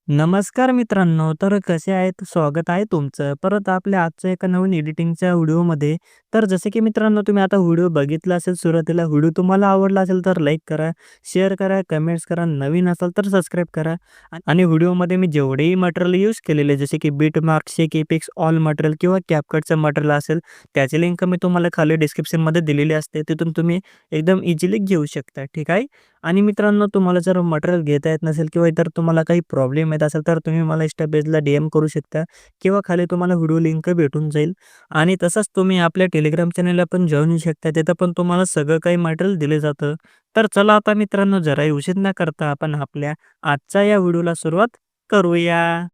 नमस्कार मित्रांनो, तर कसे आहेत? स्वागत आहे तुमचं परत आपल्या आजच्या एका नवीन एडिटिंगच्या व्हिडिओमध्ये. तर जसे की मित्रांनो तुम्ही आता व्हिडिओ बघितला असेल सुरुवातीला व्हिडिओ तुम्हाला आवडला असेल तर लाईक करा, शेअर करा, कमेंट्स करा. नवीन असाल तर सबस्क्राईब करा. आणि व्हिडिओमध्ये मी जेवढेही मटेरियल यूज केलेले जसे की बिटमार्क, शेक इफेक्ट्स, ऑल मटेरियल किंवा CapCutचं मटेरियल असेल त्याची लिंक मी तुम्हाला खाली डिस्क्रिप्शनमध्ये दिलेली असते. तिथून तुम्ही एकदम इझिली घेऊ शकता. ठीक आहे. आणि मित्रांनो तुम्हाला जर मटेरियल घेता येत नसेल किंवा इतर तुम्हाला काही प्रॉब्लेम येत असेल तर तुम्ही मला इंस्टा पेजला DM करू शकता किंवा खाली तुम्हाला व्हिडिओ लिंक भेटून जाईल. आणि तसंच तुम्ही आपल्या टेलिग्राम चॅनलला पण जॉइन होऊ शकता. तिथं पण तुम्हाला सगळं काही मटेरियल दिलं जातं. तर चला आता मित्रांनो जराही उशीर न करता आपण आपल्या आजच्या या व्हिडिओला सुरुवात करूया.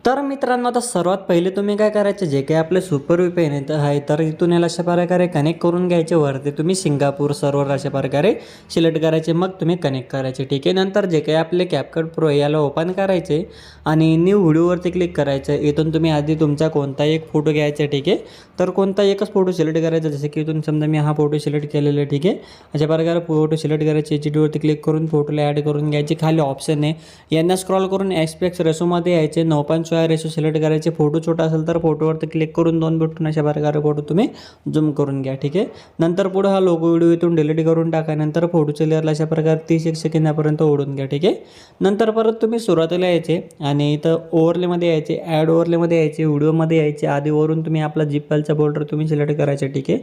तर मित्रांनो आता सर्वात पहिले तुम्ही काय करायचे, जे काही आपले सुपर VPN आहे तर इथून याला अशा प्रकारे कनेक्ट करून घ्यायचे. वरती तुम्ही सिंगापूर सर्व्हर अशा प्रकारे सिलेक्ट करायचे, मग तुम्ही कनेक्ट करायचे. ठीक आहे. नंतर जे काही आपले CapCut Pro याला ओपन करायचे आणि न्यू व्हिडिओवरती क्लिक करायचं. इथून तुम्ही आधी तुमचा कोणताही एक फोटो घ्यायचा. ठीक आहे. तर कोणता एकच फोटो सिलेक्ट करायचा. जसे की इथून समजा मी हा फोटो सिलेक्ट केलेला आहे. ठीक आहे. अशा प्रकारे फोटो सिलेक्ट करायचे. HDवरती क्लिक करून फोटोला ॲड करून घ्यायचे. खाली ऑप्शन आहे, यांना स्क्रॉल करून ॲस्पेक्ट रेशोमध्ये यायचे. 9.6 रेशो सिलेक्ट करायचे. फोटो छोटा असेल तर फोटोवरती क्लिक करून दोन बटन अशा प्रकारे फोटो तुम्ही झूम करून घ्या. ठीक आहे. नंतर पुढे हा लोगो व्हिडिओ इथून डिलीट करून टाका. नंतर फोटोच्या लेअरला अशा प्रकारे 30 सेकंदापर्यंत ओढून घ्या. ठीक आहे. नंतर परत तुम्ही सुरुवातीला यायचे आणि इथं ओव्हरलेमध्ये यायचे, ॲड ओव्हरलेमध्ये यायचे, व्हिडिओमध्ये यायचे. आधी वरून तुम्ही आपला झिप फाईलचा फोल्डर तुम्ही सिलेक्ट करायचे. ठीक आहे.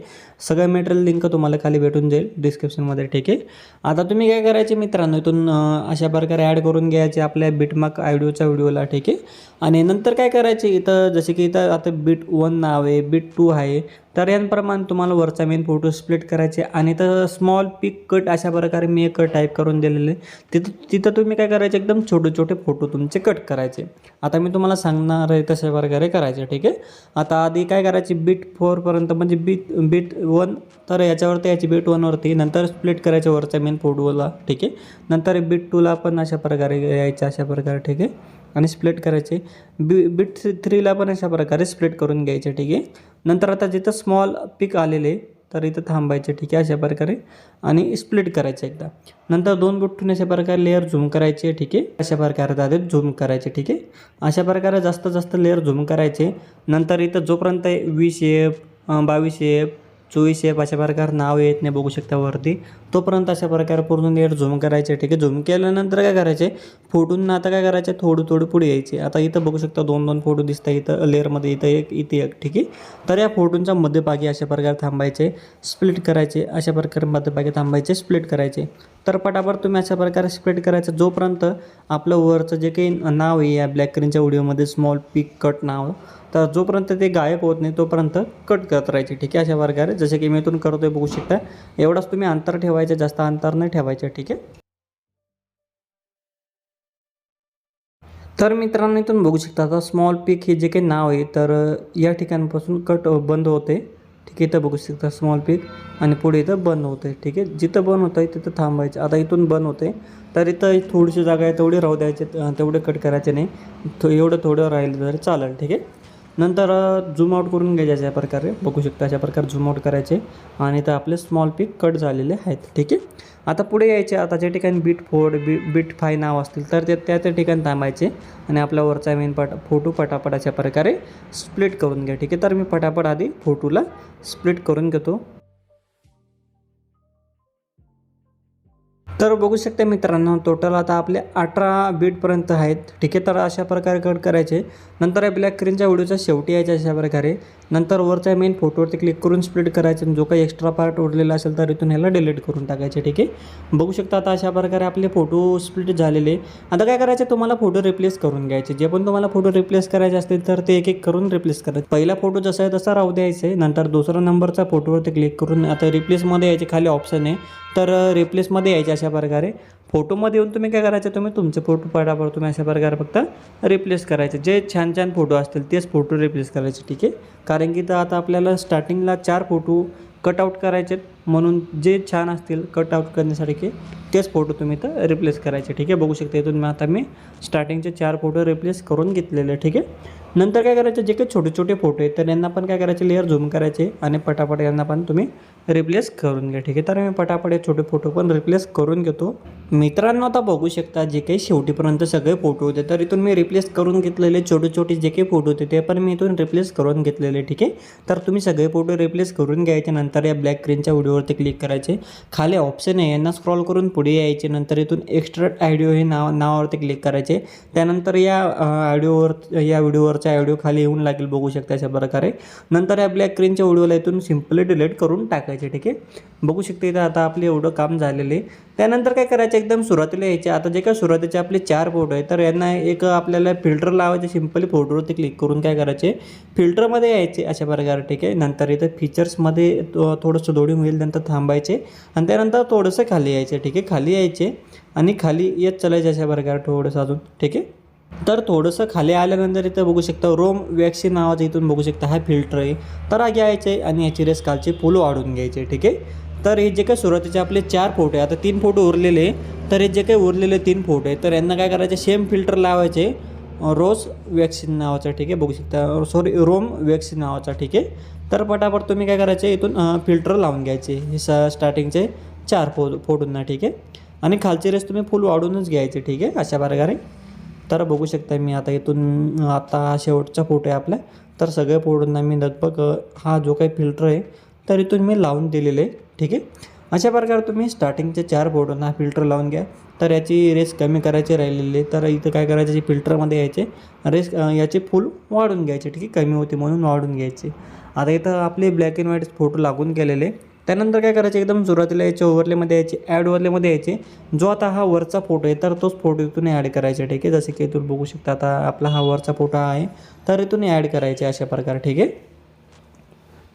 सगळं मटेरियल लिंक तुम्हाला खाली भेटून जाईल डिस्क्रिप्शनमध्ये. ठीक आहे. आता तुम्ही काय करायचे मित्रांनो, इथून अशा प्रकारे ॲड करून घ्यायचे आपल्या बिटमार्क ऑडिओच्या व्हिडिओला. ठीक आहे. आणि नंतर काय करायचे, इथं जसे की इथं आता बिट 1 नाव आहे, बिट 2 आहे. तर याप्रमाणे तुम्हाला वरचा मेन फोटो स्प्लिट करायचे आणि इथं स्मॉल पिक कट अशा प्रकारे मी एक टाईप करून दिलेले. तिथं तुम्ही काय करायचे, एकदम छोटे छोटे फोटो तुमचे कट करायचे. आता मी तुम्हाला सांगणार आहे तशा प्रकारे करायचे. ठीक आहे. आता आधी काय करायचे, बिट 4 पर्यंत म्हणजे बिट 1 तर याच्यावरती यायची बिट 1वरती. नंतर स्प्लिट करायचे वरचा मेन फोटोला. ठीक आहे. नंतर बिट 2ला पण अशा प्रकारे यायचं अशा प्रकारे. ठीक आहे. आणि स्प्लिट करायचे. बिट 3ला पण अशा प्रकारे स्प्लिट करून घ्यायचे. ठीक आहे. नंतर आता जिथं स्मॉल पिक आलेले तर इथं थांबायचे. ठीक आहे. अशा प्रकारे आणि स्प्लिट करायचे एकदा. नंतर दोन बुट्टून अशा प्रकारे लेअर झूम करायचे. ठीक आहे. अशा प्रकारे आधी झूम करायचे. ठीक आहे. अशा प्रकारे जास्त जास्त लेअर झूम करायचे. नंतर इथं जोपर्यंत 20 शेप 22 शेप 24 शेप अशा प्रकारे नाव येत नाही बघू शकता वरती, तोपर्यंत अशा प्रकारे पूर्ण लेअर झूम करायचे. ठीक आहे. झूम केल्यानंतर काय करायचे, फोटोंना आता काय करायचे, थोडं पुढे यायचे. आता इथं बघू शकता 2 फोटो दिसतात इथं लेअरमध्ये, इथं एक इथे एक. ठीक आहे. तर या फोटोंच्या मध्यभागी अशा प्रकारे थांबायचे, स्प्लिट करायचे. अशा प्रकारे मध्यभागी थांबायचे, स्प्लिट करायचे. तर पटापट तुम्ही अशा प्रकारे स्प्लिट करायचं जोपर्यंत आपलं वरचं जे काही नाव आहे या ब्लॅक स्क्रीनच्या व्हिडिओमध्ये स्मॉल पिक कट नाव, तर जोपर्यंत ते गायब होत नाही तोपर्यंत कट करत राहायचे. ठीक आहे. अशा प्रकारे जसे की मी इथून करतोय बघू शकता. एवढाच तुम्ही अंतर ठेवायचं, जास्त अंतर नाही ठेवायचं. ठीक आहे. तर मित्रांनो इथून बघू शकता आता स्मॉल पिक हे जे काही नाव आहे तर या ठिकाणापासून कट बंद होते. ठीक आहे. इथं बघू शकता स्मॉल पिक आणि पुढे इथं बंद होतं आहे. ठीक आहे. जिथं बंद होतं आहे तिथं थांबायचं. आता इथून बंद होते तर इथं थोडीशी जागा आहे तेवढी राहू द्यायचे, तेवढे कट करायचे नाही. एवढं थोडं राहिलं तर चालेल. ठीक आहे. नंतर झूम आउट करून घ्यायचे अशा प्रकारे बघू शकता. अशा प्रकारे झूम आउट करायचे आणि इथं आपले स्मॉल पिक कट झालेले आहेत. ठीक आहे. आता पुढे यायचे. आता ज्या ठिकाणी बिट 4 बिट 5 नाव असतील तर त्या ठिकाणी थांबायचे आणि आपल्या वरचा मेन फोटो पटापट अशा प्रकारे स्प्लिट करून घ्या. ठीक आहे. तर मी पटापट आधी फोटोला स्प्लिट करून घेतो. तर बघू शकता मित्रांनो टोटल आता आपले 18 बीटपर्यंत आहेत. ठीक आहे. तर अशा प्रकारे कट करायचे. नंतर या ब्लॅक स्क्रीनच्या व्हिडिओच्या शेवटी यायचे अशा प्रकारे. नंतर वरच्या मेन फोटोवरती क्लिक करून स्प्लिट करायचे. जो काही एक्स्ट्रा पार्ट उरलेला असेल तर इथून ह्याला डिलीट करून टाकायचे. ठीक आहे. बघू शकता आता अशा प्रकारे आपले फोटो स्प्लिट झालेले. आता काय करायचे, तुम्हाला फोटो रिप्लेस करून घ्यायचे. जे पण तुम्हाला फोटो रिप्लेस करायचे असतील तर ते एक एक करून रिप्लेस करायचे. पहिला फोटो जसा आहे तसा राहू द्यायचा आहे. नंतर दुसरा नंबरचा फोटोवरती क्लिक करून आता रिप्लेसमध्ये यायचे. खाली ऑप्शन आहे तर रिप्लेसमध्ये यायचे अशा प्रकारे. फोटोमध्ये येऊन तुम्ही काय करायचं, तुम्ही तुमचे फोटो पटापट तुम्ही अशा प्रकारे फक्त रिप्लेस करायचे. जे छान छान फोटो असतील तेच फोटो रिप्लेस करायचे. ठीक आहे. कारण की तर आता आपल्याला स्टार्टिंगला 4 फोटो कटआउट करायचे. म्हणून जे छान असतील कटआउट करण्यासाठी की तेच फोटो तुम्ही इथं रिप्लेस करायचे. ठीक आहे, बघू शकता इथून मी स्टार्टिंगचे 4 फोटो रिप्लेस करून घेतलेले. ठीक आहे, नंतर काय करायचं, जे काही छोटे छोटे फोटो आहेत तर यांना पण काय करायचे, लेअर झूम करायचे आणि पटापट यांना पण तुम्ही रिप्लेस करून घ्या. ठीक आहे, तर मी पटापट हे छोटे फोटो पण रिप्लेस करून घेतो. मित्रांनो, आता बघू शकता जे काही शेवटीपर्यंत सगळे फोटो होते तर इथून मी रिप्लेस करून घेतलेले छोटे छोटे जे काही फोटो होते ते पण मी इथून रिप्लेस करून घेतलेले. ठीक आहे, तर तुम्ही सगळे फोटो रिप्लेस करून घ्यायचे. नंतर या ब्लॅक स्क्रीनच्या व्हिडिओवरती क्लिक करायचे, खाली ऑप्शन आहे यांना स्क्रॉल करून पुढे यायचे. नंतर इथून एक्स्ट्रॅक्ट ऑडिओ हे नावावरती क्लिक करायचे. त्यानंतर या व्हिडिओवरचा ऑडिओ खाली येऊन लागेल, बघू शकता अशा प्रकारे. नंतर या ब्लॅक स्क्रीनच्या व्हिडिओला इथून सिम्पली डिलीट करून टाकायचे. ठीक आहे, बघू शकता इथं आता आपले एवढं काम झालेले. त्यानंतर काय करायचं, एकदम सुरुवातीला यायचे. आता जे काय सुरुवातीचे आपले 4 फोटो आहेत तर यांना एक आपल्याला फिल्टर लावायचे. सिम्पली फोटोवरती क्लिक करून काय करायचे, फिल्टरमध्ये यायचे अशा प्रकारे. ठीक आहे, नंतर इथं फीचर्समध्ये थोडंसं लोडिंग होईल, नंतर थांबायचे आणि त्यानंतर थोडंसं खाली यायचे. ठीक आहे, खाली यायचे आणि खाली येत चालायचे अशा प्रकारे थोडंसं अजून. ठीक आहे, तर थोडंसं खाली आल्यानंतर इथं बघू शकता रोम वॅक्सिन नावाचं इथून बघू शकता हा फिल्टर आहे तर हा घ्यायचं आहे आणि याची रेस खालचे फुल वाढून घ्यायचे. ठीक आहे, तर हे जे काही सुरुवातीचे आपले 4 फोटो आहे, आता 3 फोटो उरलेले, तर हे जे काही उरलेले 3 फोटो आहे तर यांना काय करायचे, सेम फिल्टर लावायचे रोज वॅक्सिन नावाचा. ठीक आहे, बघू शकता रोम वॅक्सिन नावाचा. ठीक आहे, तर पटापट तुम्ही काय करायचे, इथून फिल्टर लावून घ्यायचे हे स्टार्टिंगचे 4 फोटोंना. ठीक आहे, आणि खालचे रेस तुम्ही फुल वाढूनच घ्यायचे. ठीक आहे, अशा प्रकारे. तर बघू शकता मी आता इथून आता शेवटचा फोटो आहे आपला, तर सगळ्या फोटोंना मी लगभग हा जो काही फिल्टर आहे तर इथून मी लावून दिलेले आहे. ठीक आहे, अशा प्रकारे तुम्ही स्टार्टिंगचे 4 फोटोंना फिल्टर लावून घ्या. तर याची रेस कमी करायची राहिलेली, तर इथं काय करायचं, जे फिल्टरमध्ये यायचे रेस याचे फुल वाढून घ्यायचे. ठीक आहे, कमी होते म्हणून वाढून घ्यायचे. आता इथं आपले ब्लॅक अँड व्हाईट फोटो लागून गेलेले. त्यानंतर काय करायचे, एकदम सुरुवातीला याचे ओव्हरलेमध्ये यायचे, ॲड ओव्हरलेमध्ये यायचे. जो आता हा वरचा फोटो आहे तर तोच फोटो इथून ॲड करायचा. ठीक आहे, जसे की इथून बघू शकता आता आपला हा वरचा फोटो आहे तर इथून ॲड करायचे अशा प्रकारे. ठीक आहे,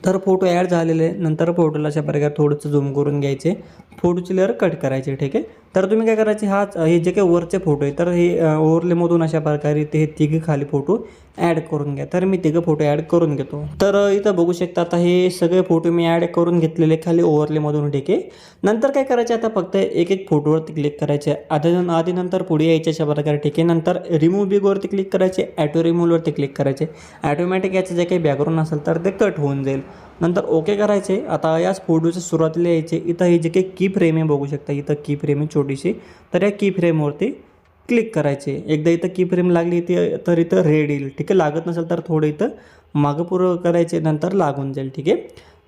तर फोटो ॲड झालेले. नंतर फोटोला अशा प्रकारे थोडंसं झूम करून घ्यायचे, फोटोची लेअर कट करायचे. ठीक आहे, तर तुम्ही काय करायचे, हे जे काही वरचे फोटो आहे तर हे ओव्हरलेमधून अशा प्रकारे ते तिघे खाली फोटो ॲड करून घ्या. तर मी तिघं फोटो ॲड करून घेतो. तर इथं बघू शकता आता हे सगळे फोटो मी ॲड करून घेतलेले खाली ओव्हरलेमधून. ठीक आहे, नंतर काय करायचे, आता फक्त एक एक फोटोवरती क्लिक करायचे, आधी नंतर पुढे यायचे अशा प्रकारे. ठीक आहे, नंतर रिमूव्ह बिगवरती क्लिक करायचे, ॲटो रिमूव्हवरती क्लिक करायचे. ॲटोमॅटिक याचं जे काही बॅकग्राऊंड असेल तर ते कट होऊन जाईल. नंतर ओके करायचे. आता याच फोटोच्या सुरुवातीला यायचे, इथं हे जे काही की फ्रेम आहे बघू शकता, इथं की फ्रेम आहे छोटीशी, तर या की फ्रेमवरती क्लिक करायचे. एकदा इथं की फ्रेम लागली तर इथं रेड येईल. ठीक आहे, लागत नसेल तर थोडं इथं मागं पुरं करायचे, नंतर लागून जाईल. ठीक आहे,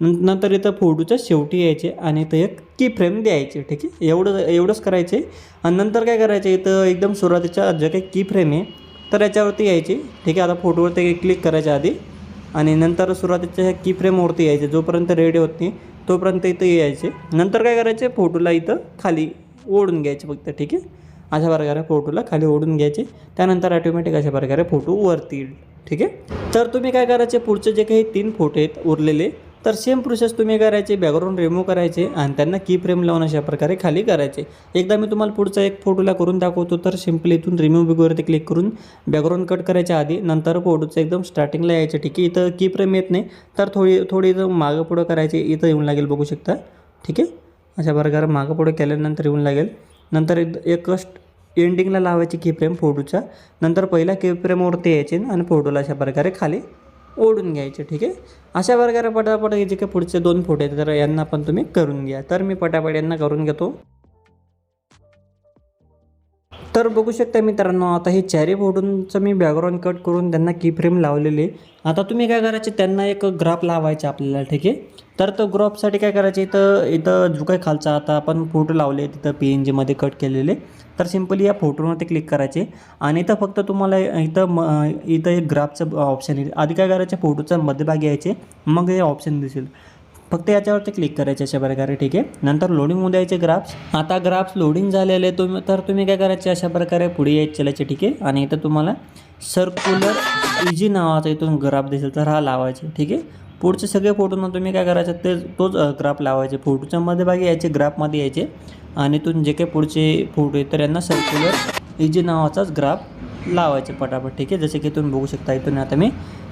नंतर इथं फोटोच्या शेवटी यायचे आणि इथं एक की फ्रेम द्यायचे. ठीक आहे, एवढंच करायचे. आणि नंतर काय करायचे, इथं एकदम सुरुवातीच्या जे काही की फ्रेम आहे तर याच्यावरती यायचे. ठीक आहे, आता फोटोवरती क्लिक करायच्या आधी आणि नंतर सुरुवातीच्या ह्या की फ्रेमवरती यायचे, जोपर्यंत रेडी होत नाही तोपर्यंत इथं यायचे. नंतर काय करायचे, फोटोला इथं खाली ओढून घ्यायचे फक्त. ठीक आहे, अशा प्रकारे फोटोला खाली ओढून घ्यायचे. त्यानंतर ऑटोमॅटिक अशा प्रकारे फोटो वरती येईल. ठीक आहे, तर तुम्ही काय करायचे, पुढचे जे काही 3 फोटो आहेत उरलेले तर सेम प्रोसेस तुम्ही करायचे, बॅकग्राऊंड रिमूव्ह करायचे आणि त्यांना की फ्रेम लावून अशा प्रकारे खाली करायचे. एकदा मी तुम्हाला पुढचा एक फोटोला करून दाखवतो. तर सिम्पली इथून रिमूव्ह बिगवरती क्लिक करून बॅकग्राऊंड कट करायच्या आधी नंतर फोटोचं एकदम स्टार्टिंगला यायचं. ठीक आहे, इथं की फ्रेम येत नाही तर थोडी इथं मागं पुढं करायचे, इथं येऊन लागेल बघू शकता. ठीक आहे, अशा प्रकारे मागं पुढं केल्यानंतर येऊन लागेल. नंतर एक एंडिंगला लावायची की फ्रेम फोटोच्या, नंतर पहिल्या की फ्रेमवरती यायचे आणि फोटोला अशा प्रकारे खाली ओढून घ्यायचे. ठीक आहे, अशा प्रकारे पटापट जे काही पुढचे 2 फोटो आहेत तर यांना पण तुम्ही करून घ्या. तर मी पटापट यांना करून घेतो. तर बघू शकता मित्रांनो, आता हे 4 फोटोंचं मी बॅकग्राऊंड कट करून त्यांना की फ्रेम लावलेले. आता तुम्ही काय करायचे, त्यांना एक ग्राफ लावायचा आपल्याला. ठीक आहे, तर तो ग्राफसाठी काय करायचे, इथं जो काही खालचा आता आपण फोटो लावले तिथं PNGमध्ये कट केलेले, तर सिम्पली या फोटोवरती क्लिक करायचे आणि इथं फक्त तुम्हाला इथं एक ग्राफचं ऑप्शन येईल. आधी काय करायचे, फोटोचा मध्यभागी यायचे, मग हे ऑप्शन दिसेल, फक्त याच्यावरती क्लिक करायचे अशा प्रकारे. ठीक आहे, नंतर लोडिंगमध्ये यायचे ग्राफ्स. आता ग्राफ्स लोडिंग झालेले तुम्ही काय करायचे, अशा प्रकारे पुढे यायचे चालायचे. ठीक आहे, आणि इथं तुम्हाला सर्क्युलर इजी नावाचा इथून ग्राफ दिसेल तर हा लावायचे. ठीक आहे, पुढचे सगळे फोटोंना तुम्ही काय करायचं, तोच ग्राफ लावायचे. फोटोच्या मध्यभागी यायचे, ग्राफमध्ये यायचे आणि इथून जे काही पुढचे फोटो आहेत तर यांना सर्क्युलर इजी नावाचाच ग्राफ लावायचे पटापट. ठीक आहे, जसे की तुम्ही बघू शकता इथून आता मी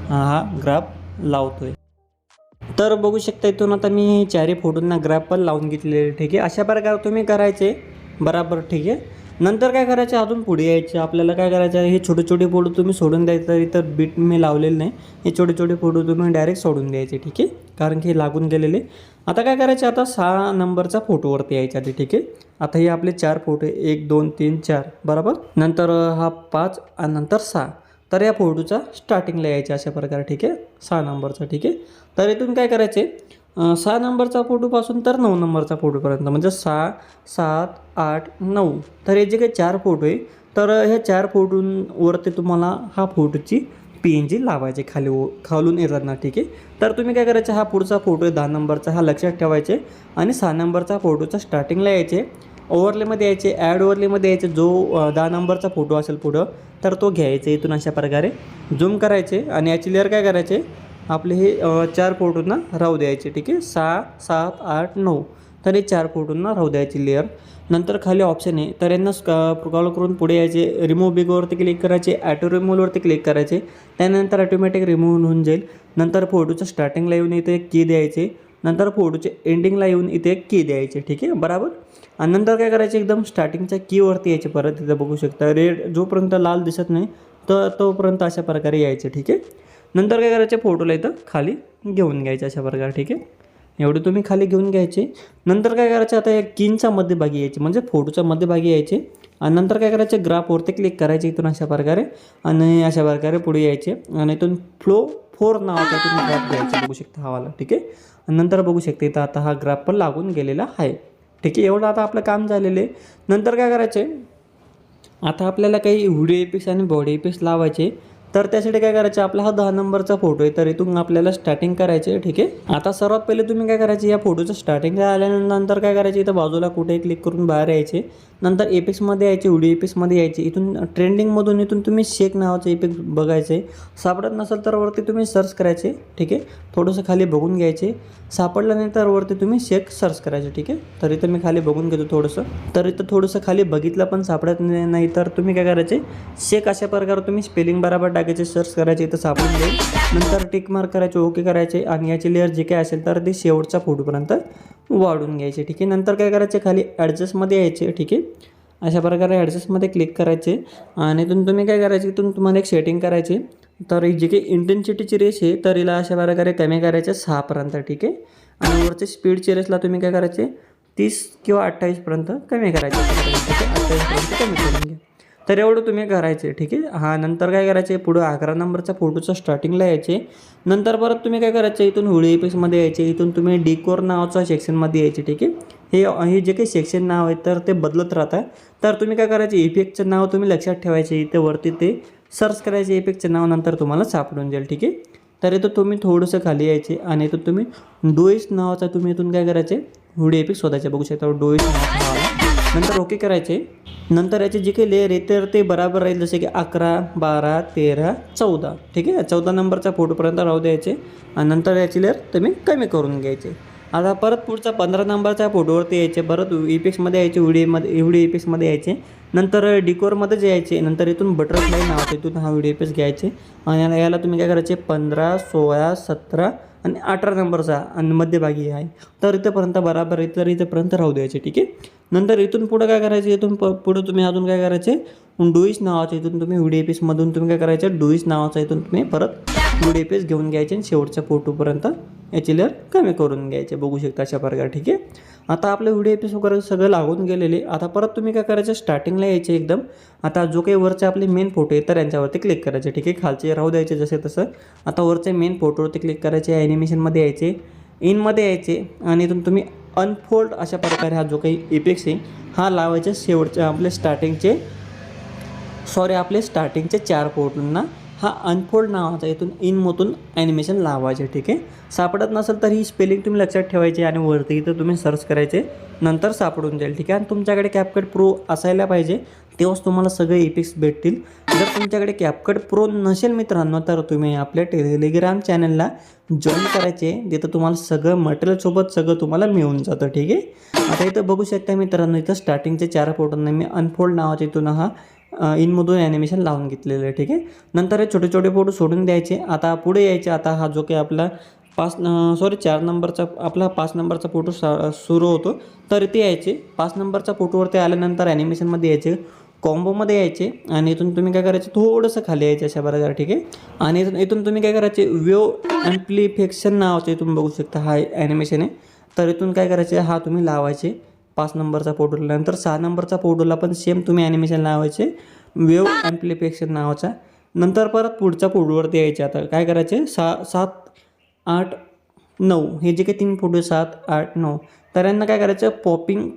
हा ग्राफ लावतोय. तर बघू शकता इथून आता मी हे चारही फोटोंना ग्राफ पण लावून घेतलेले, ठीक आहे. अशा प्रकारे तुम्ही करायचे बराबर, ठीक आहे. नंतर काय करायचं, अजून पुढे यायचे आपल्याला. काय करायचं आहे, हे छोटे छोटे फोटो तुम्ही सोडून द्यायचं. इथं बीट मी लावलेलं नाही, हे छोटे छोटे फोटो तुम्ही डायरेक्ट सोडून द्यायचे, ठीक आहे, कारण की हे लागून गेलेले. आता काय करायचे, आता 6 नंबरचा फोटोवरती यायचे आधी, ठीक आहे. आता हे आपले 4 फोटो 1 2 3 4 बरोबर. नंतर हा 5 आणि नंतर 6. तर या फोटोचा स्टार्टिंगला यायचे अशा प्रकारे, ठीक आहे, 6 नंबरचा, ठीक आहे. तर इथून काय करायचे, 6 नंबरचा फोटोपासून तर 9 नंबरचा फोटोपर्यंत, म्हणजे 6 7 8 9. तर हे जे काही 4 फोटो आहे, तर ह्या 4 फोटोंवरती तुम्हाला हा फोटोची PNG लावायचे खालून येताना, ठीक आहे. तर तुम्ही काय करायचं, हा पुढचा फोटो आहे 10 नंबरचा, हा लक्षात ठेवायचे आणि 6 नंबरचा फोटोचा स्टार्टिंगला यायचे, ओव्हरलेमध्ये यायचे, ॲड ओव्हरलेमध्ये यायचे. जो 10 नंबरचा फोटो असेल पुढं, तर तो घ्यायचा इथून अशा प्रकारे झूम करायचे आणि याची लेअर काय करायचे, आपले हे 4 फोटोंना राहू द्यायचे, ठीक आहे. 6 7 8 9. तर हे 4 फोटोंना राहू द्यायची लेअर. नंतर खाली ऑप्शन आहे, तर यांना स्क्रॉल करून पुढे यायचे, रिमूव्ह बिगवरती क्लिक करायचे, ॲटो रिमूव्हवरती क्लिक करायचे. त्यानंतर ऑटोमॅटिक रिमूव्ह होऊन जाईल. नंतर फोटोच्या स्टार्टिंगला येऊन इथे एक की द्यायचे, नंतर फोटोचे एंडिंगला येऊन इथे एक की द्यायचे, ठीक आहे, बरोबर. आणि नंतर काय करायचे, एकदम स्टार्टिंगच्या कीवरती यायचे. परत इथं बघू शकता रेड जोपर्यंत लाल दिसत नाही तर तोपर्यंत अशा प्रकारे यायचे, ठीक आहे. नंतर काय करायचे, फोटोला इथं खाली घेऊन घ्यायचे अशा प्रकारे, ठीक आहे. एवढे तुम्ही खाली घेऊन घ्यायचे. नंतर काय करायचे, आता या किनच्या मध्यभागी यायचे, म्हणजे फोटोच्या मध्यभागी यायचे. आणि नंतर काय करायचे, ग्राफवरती क्लिक करायचे इथून अशा प्रकारे आणि अशा प्रकारे पुढे यायचे. आणि इथून फ्लो 4 नावाचा तुम्ही ग्राफ घ्यायचा, बघू शकता हा वाला, ठीक आहे. आणि नंतर बघू शकता इथं आता हा ग्राफ पण लागून गेलेला आहे, ठीक आहे. एवढं आता आपलं काम झालेलं आहे. नंतर काय करायचे, आता आपल्याला काही व्हिडिओ इफेक्ट्स आणि बॉडी इफेक्ट्स लावायचे. तर त्यासाठी काय करायचं, आपला हा 10 नंबरचा फोटो आहे, तर इथून आपल्याला स्टार्टिंग करायचे, ठीक आहे. आता सर्वात पहिले तुम्ही काय करायचे, या फोटोचं स्टार्टिंगला आल्यानंतर काय करायचे, इथं बाजूला कुठेही क्लिक करून बाहेर यायचे. नंतर इफेक्ट्समध्ये यायचे, व्हिडिओ इफेक्ट्समध्ये यायचे. इथून ट्रेंडिंगमधून इथून तुम्ही शेक नावाचं इफेक्ट बघायचे. सापडत नसेल तर वरती तुम्ही सर्च करायचे, ठीक आहे. थोडंसं खाली बघून घ्यायचे. सापडलं नाही तर वरती तुम्ही शेक सर्च करायचे, ठीक आहे. तर इथं मी खाली बघून घेतो थोडंसं. तर इथं थोडंसं खाली बघितलं पण सापडत नाही तर तुम्ही काय करायचे, शेक अशा प्रकारे तुम्ही स्पेलिंग बरोबर टाकायचे, सर्च करायचे, इथं सापडून जाईल. नंतर टिक मार्क करायचे, ओके करायचे आणि याची लेअर जे काय असेल तर ते शेवटच्या फोटोपर्यंत वाढून घ्यायचे, ठीक आहे. नंतर काय करायचे, खाली ॲडजस्टमध्ये यायचे, ठीक आहे. अशा प्रकारे ॲडजस्टमध्ये क्लिक करायचे आणि इथून तुम्ही काय करायचे, इथून तुम्हाला एक सेटिंग करायची. तर जी काही इंटेन्सिटीची रेस आहे तर हिला अशा प्रकारे कमी करायचे 6पर्यंत, ठीक आहे. आणि वरचे स्पीडची रेसला तुम्ही काय करायचे, 30 किंवा 28पर्यंत कमी करायचे, 28पर्यंत कमी करून घ्या. तर एवढं तुम्ही करायचे, ठीक आहे. हां, नंतर काय करायचे, पुढं 11 नंबरचा फोटोचा स्टार्टिंगला यायचे. नंतर परत तुम्ही काय करायचे, इथून व्हिडिओ इफेक्ट्समध्ये यायचे. इथून तुम्ही डिकोर नावाच्या सेक्शनमध्ये यायचे, ठीक आहे. हे जे काही सेक्शन नाव आहे तर ते बदलत राहतं. तर तुम्ही काय करायचे, इफेक्टचं नाव तुम्ही लक्षात ठेवायचे. इथे वरती ते सर्च करायचे इफेक्टचं नाव, नंतर तुम्हाला सापडून जाईल, ठीक आहे. तर इथं तुम्ही थोडंसं खाली यायचे आणि इथं तुम्ही डोईस नावाचा तुम्ही इथून काय करायचे, व्हिडिओ इफेक्ट शोधायचे, बघू शकता डोईस नावाचा नाव. नंतर ओके करायचे. नंतर याचे जे काही लेअर आहे तर ते बराबर राहील, जसे की 11 12 13 14, ठीक आहे. 14 नंबरचा फोटोपर्यंत राहू द्यायचे आणि नंतर याची लेअर तुम्ही कमी करून घ्यायचे. आता परत पुढचा 15 नंबरच्या फोटोवरती यायचे. परत इफेक्ट्समध्ये यायचे, व्हिडिओ इफेक्ट्समध्ये यायचे. नंतर डिकोरमध्येच यायचे. नंतर इथून बटरफ्लाय नावाचं इथून हा व्हिडिओ इफेक्ट्स घ्यायचे आणि याला तुम्ही काय करायचे, 15 16 17 आणि 18 नंबरचा आणि मध्यभागी आहे तर इथंपर्यंत बराबर आहे, तर इथंपर्यंत राहू द्यायचे, ठीक आहे. नंतर इथून पुढं काय करायचे, इथून पुढं तुम्ही अजून काय करायचे, डोईस नावाचं इथून तुम्ही व्हिडिओ इफेक्ट्समधून तुम्ही काय करायचे, डोईस नावाचा इथून तुम्ही परत व्हिडिओ इफेक्ट्स घेऊन घ्यायचे आणि शेवटच्या फोटोपर्यंत याची लेअर कमी करून घ्यायचे, बघू शकता अशा प्रकारे, ठीक आहे. आता आपलं व्हिडिओ इफेक्ट्स वगैरे सगळं लागून गेलेले. आता परत तुम्ही काय करायचं, स्टार्टिंगला यायचे एकदम. आता जो काही वरचे आपले मेन फोटो आहे तर यांच्यावरती क्लिक करायचे, ठीक आहे. खालचे राहू द्यायचे जसे तसं. आता वरचे मेन फोटोवरती क्लिक करायचे, ॲनिमेशनमध्ये यायचे, इनमध्ये यायचे आणि इथून तुम्ही अनफोल्ड अशा प्रकारे हा जो काही इफेक्ट्स आहे हा लावायचे शेवटच्या आपले स्टार्टिंगचे 4 फोटोंना हा अनफोल्ड नावाचा इथून इनमधून ॲनिमेशन लावायचे, ठीक आहे. सापडत नसेल तर ही स्पेलिंग तुम्ही लक्षात ठेवायची आणि वरती इथं तुम्ही सर्च करायचे, नंतर सापडून जाईल, ठीक आहे. आणि तुमच्याकडे CapCut Pro असायला पाहिजे, तेव्हाच तुम्हाला सगळे इफेक्ट्स भेटतील. जर तुमच्याकडे CapCut Pro नसेल मित्रांनो तर तुम्ही आपल्या टेलिग्राम चॅनलला जॉईन करायचे, तिथं तुम्हाला सगळं मटेरियलसोबत सगळं तुम्हाला मिळून जातं, ठीक आहे. आता इथं बघू शकता मित्रांनो, इथं स्टार्टिंगचे 4 फोटोंना मी अनफोल्ड नावाच्या इथून हा इनमधून ॲनिमेशन लावून घेतलेलं आहे, ठीक आहे. नंतर हे छोटे छोटे फोटो सोडून द्यायचे. आता पुढे यायचे. आता हा जो काही आपला 4 नंबरचा आपला 5 नंबरचा फोटो सुरू होतो, तर इथे यायचे 5 नंबरचा फोटोवरती आल्यानंतर ॲनिमेशनमध्ये यायचे, कॉम्बोमध्ये यायचे आणि इथून तुम्ही काय करायचे थोडंसं खाली यायचे अशा प्रकारे, ठीक आहे. आणि इथून तुम्ही काय करायचे वेव्ह ॲम्प्लिफिकेशन नावाचे तुम्ही बघू शकता हा ॲनिमेशन आहे. तर इथून काय करायचे हा तुम्ही लावायचे 5 नंबरचा फोटोला. नंतर 6 नंबरचा फोटोला पण सेम तुम्ही ॲनिमेशन लावायचे वेव्ह ॲम्प्लिफिकेशन नावाचा. नंतर परत पुढच्या फोटोवरती यायचे. आता काय करायचे 7, 8, 9 हे जे काही 3 फोटो 7, 8, 9 तर यांना काय करायचं पॉपिंग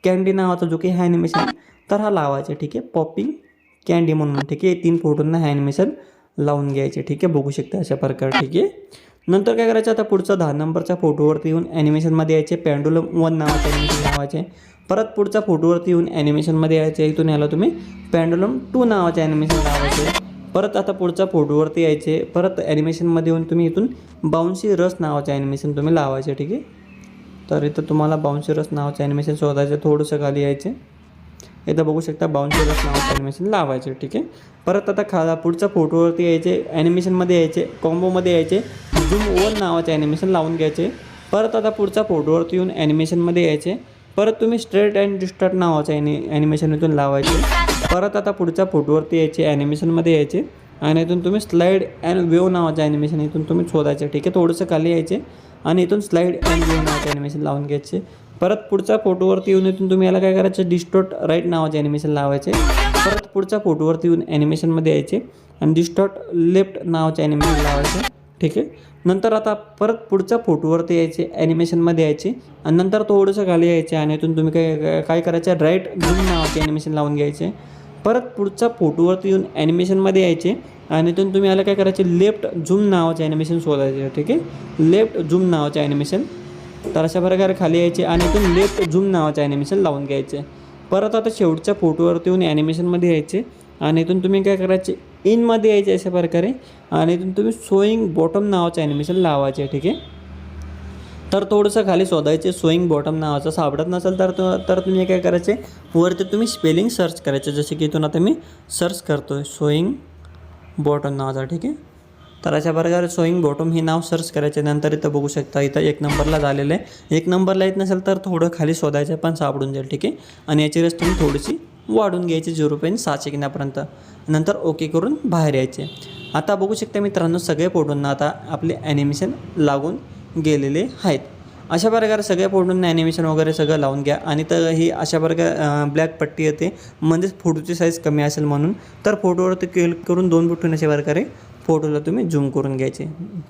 कँडी नावाचा जो काही हा ॲनिमेशन तर हा लावायचा, ठीक आहे. पॉपिंग कँडी म्हणून, ठीक आहे. 3 फोटोंना हा ॲनिमेशन लावून घ्यायचे, ठीक आहे. बघू शकता अशा प्रकारे, ठीक आहे. नंतर काय करायचं आता पुढचा 10 नंबरच्या फोटोवरती येऊन ॲनिमेशनमध्ये यायचे पेंडुलम 1 नावाचे ॲनिमेशन लावायचे. परत पुढच्या फोटोवरती येऊन ॲनिमेशनमध्ये यायचे. इथून याला तुम्ही पेंडुलम 2 नावाचे ॲनिमेशन लावायचे. परत आता पुढच्या फोटोवरती यायचे. परत ॲनिमेशनमध्ये येऊन तुम्ही इथून बाउन्सी रस नावाचे ॲनिमेशन तुम्ही लावायचे, ठीक आहे. तर इथं तुम्हाला बाउन्सी रस नावाचे ॲनिमेशन शोधायचे, थोडंसं खाली यायचे. इथं बघू शकता बाउन्सी रस नावाचे ॲनिमेशन लावायचे, ठीक आहे. परत आता पुढच्या फोटोवरती यायचे, ॲनिमेशनमध्ये यायचे, कॉम्बोमध्ये यायचे, झूम 1 नावाचे ॲनिमेशन लावून घ्यायचे. परत आता पुढच्या फोटोवरती येऊन ॲनिमेशनमध्ये यायचे. परत तुम्ही स्ट्रेट अँड डिस्टॉर्ट नावाचे ॲनिमेशन इथून लावायचे. परत आता पुढच्या फोटोवरती यायचे, ॲनिमेशनमध्ये यायचे आणि इथून तुम्ही स्लाईड अँड वेव्ह नावाचे ॲनिमेशन इथून तुम्ही शोधायचे, ठीक आहे. थोडंसं खाली यायचे आणि इथून स्लाईड अँड वेव्ह नावाचे ॲनिमेशन लावून घ्यायचे. परत पुढच्या फोटोवरती येऊन इथून तुम्ही याला काय करायचं डिस्टॉर्ट राईट नावाचे ॲनिमेशन लावायचे. परत पुढच्या फोटोवरती येऊन ॲनिमेशनमध्ये यायचे आणि डिस्टॉर्ट लेफ्ट नावाचे ॲनिमेशन लावायचे, ठीक आहे. नंतर आता परत पुढच्या फोटोवरती यायचे, ॲनिमेशनमध्ये यायचे आणि नंतर थोडंसं खाली यायचे आणि इथून तुम्ही काय करायचं राईट झूम नावाचे ॲनिमेशन लावून घ्यायचे. परत पुढच्या फोटोवरती येऊन ॲनिमेशनमध्ये यायचे आणि इथून तुम्ही याला काय करायचे लेफ्ट झूम नावाचे ॲनिमेशन शोधायचे, ठीक आहे. लेफ्ट झूम नावाचे ॲनिमेशन तर अशा प्रकारे खाली यायचे आणि इथून लेफ्ट झूम नावाचे ॲनिमेशन लावून घ्यायचे. परत आता शेवटच्या फोटोवरती येऊन ॲनिमेशनमध्ये यायचे आणि इथून तुम्ही काय करायचे इनमध्ये यायचे अशा प्रकारे आणि इथून तुम्ही सोईंग बॉटम नावाचे ॲनिमेशन लावायचे, ठीक आहे. तर थोडंसं खाली शोधायचे सोईंग बॉटम नावाचं सापडत नसेल तर तुम्ही काय करायचे वरती तुम्ही स्पेलिंग सर्च करायचे. जसे की इथून आता मी सर्च करतो आहे सोईंग बॉटम नावाचा, ठीक आहे. तर अशा प्रकारे सोईंग बॉटम हे नाव सर्च करायचे. नंतर इथं बघू शकता इथं 1 नंबरला झालेलं आहे. 1 नंबरला येत नसेल तर थोडं खाली शोधायचं पण सापडून जाईल, ठीक आहे. आणि याची रेस तुम्ही थोडीशी वाढून घ्यायची 0.6 सेकंदापर्यंत. नंतर ओके करून बाहेर यायचे. आता बघू शकता मित्रांनो सगळे फोटोंना आता आपले ॲनिमेशन लागून गेलेले आहेत. अशा प्रकारे सगळ्या फोटोंना ॲनिमेशन वगैरे सगळं लावून घ्या. आणि तर ही अशा प्रकारे ब्लॅक पट्टी येते म्हणजेच फोटोची साईज कमी असेल म्हणून. तर फोटोवरती क्लिक करून 2 बोटांनी अशा प्रकारे फोटोला तुम्ही झूम करून घ्यायचे,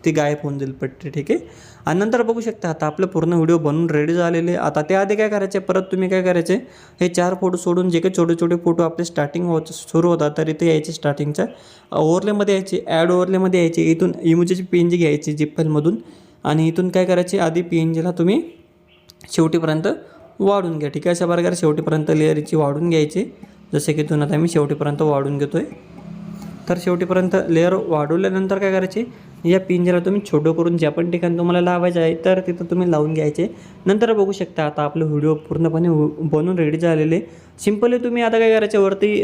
ती गायब होऊन जाईल पट्टी, ठीक आहे. आणि नंतर बघू शकता आता आपलं पूर्ण व्हिडिओ बनवून रेडी झालेले. आता त्याआधी काय करायचे परत तुम्ही काय करायचे हे 4 फोटो सोडून जे काही छोटे छोटे फोटो आपले सुरू होतात तर इथे यायचे स्टार्टिंगच्या ओव्हरलेमध्ये यायचे, ॲड ओव्हरलेमध्ये यायचे. इथून इमोजीची PNG घ्यायची झिप फाईलमधून आणि इथून काय करायचे आधी PNGला तुम्ही शेवटीपर्यंत वाढून घ्या, ठीक आहे. अशा प्रकारे शेवटीपर्यंत लेअरची वाढून घ्यायची. जसे की इथून आता मी शेवटीपर्यंत वाढून घेतो आहे. तर शेवटीपर्यंत लेअर वाढवल्यानंतर काय करायचे या पिंजरा तुम्ही छोटं करून ज्या पण ठिकाणी तुम्हाला लावायचं आहे तर तिथं तुम्ही लावून घ्यायचे. नंतर बघू शकता आता आपलं व्हिडिओ पूर्णपणे बनवून रेडी झालेले. सिम्पली तुम्ही आता काय करायचे वरती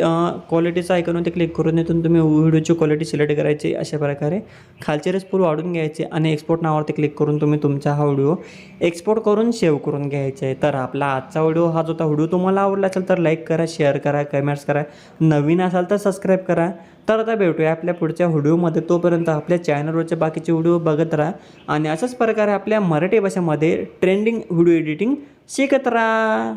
क्वालिटीचा आयकॉनवरती क्लिक करून इथून तुम्ही व्हिडिओची क्वालिटी सिलेक्ट करायची. अशा प्रकारे खालचे रेस पूर्ण वाढून घ्यायचे आणि एक्सपोर्ट नावावरती क्लिक करून तुम्ही तुमचा हा व्हिडिओ एक्सपोर्ट करून सेव्ह करून घ्यायचा आहे. तर आपला आजचा व्हिडिओ हा जो व्हिडिओ तुम्हाला आवडला असेल तर लाईक करा, शेअर करा, कमेंट्स करा. नवीन असाल तर सबस्क्राईब करा. तर आता भेटूया आपल्या पुढच्या व्हिडिओमध्ये. तोपर्यंत आपल्या चॅनलवरचे बाकीचे व्हिडिओ बघत राहा आणि अशाच प्रकारे आपल्या मराठी भाषेमध्ये ट्रेंडिंग व्हिडिओ एडिटिंग शिकत राहा.